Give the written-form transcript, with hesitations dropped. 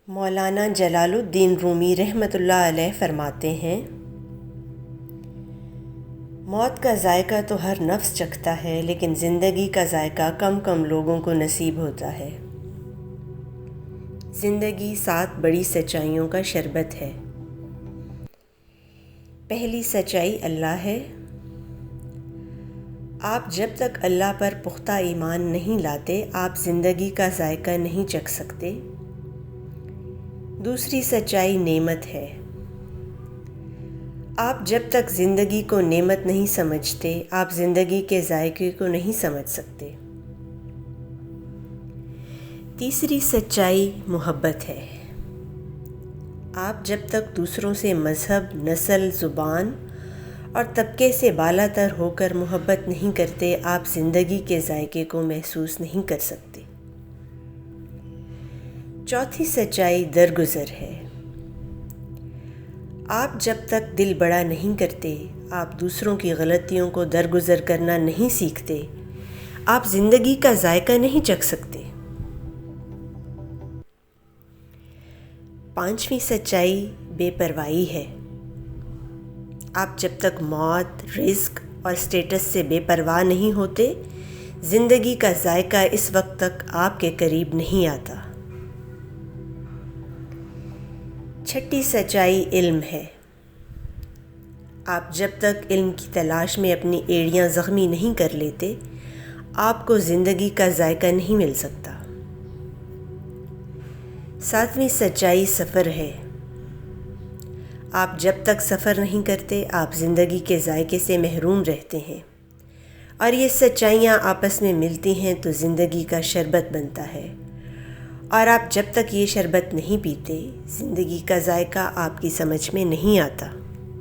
مولانا جلال الدین رومی رحمۃ اللہ علیہ فرماتے ہیں، موت کا ذائقہ تو ہر نفس چکھتا ہے، لیکن زندگی کا ذائقہ کم کم لوگوں کو نصیب ہوتا ہے۔ زندگی 7 بڑی سچائیوں کا شربت ہے۔ پہلی سچائی اللہ ہے۔ آپ جب تک اللہ پر پختہ ایمان نہیں لاتے، آپ زندگی کا ذائقہ نہیں چکھ سکتے۔ دوسری سچائی نعمت ہے۔ آپ جب تک زندگی کو نعمت نہیں سمجھتے، آپ زندگی کے ذائقے کو نہیں سمجھ سکتے۔ تیسری سچائی محبت ہے۔ آپ جب تک دوسروں سے مذہب، نسل، زبان اور طبقے سے بالا تر ہو کر محبت نہیں کرتے، آپ زندگی کے ذائقے کو محسوس نہیں کر سکتے۔ چوتھی سچائی درگزر ہے۔ آپ جب تک دل بڑا نہیں کرتے، آپ دوسروں کی غلطیوں کو درگزر کرنا نہیں سیکھتے، آپ زندگی کا ذائقہ نہیں چکھ سکتے۔ پانچویں سچائی بے پرواہی ہے۔ آپ جب تک موت، رزق اور سٹیٹس سے بے پرواہ نہیں ہوتے، زندگی کا ذائقہ اس وقت تک آپ کے قریب نہیں آتا۔ چھٹی سچائی علم ہے۔ آپ جب تک علم کی تلاش میں اپنی ایڑیاں زخمی نہیں کر لیتے، آپ کو زندگی کا ذائقہ نہیں مل سکتا۔ ساتویں سچائی سفر ہے۔ آپ جب تک سفر نہیں کرتے، آپ زندگی کے ذائقے سے محروم رہتے ہیں، اور یہ سچائیاں آپس میں ملتی ہیں تو زندگی کا شربت بنتا ہے، اور آپ جب تک یہ شربت نہیں پیتے، زندگی کا ذائقہ آپ کی سمجھ میں نہیں آتا۔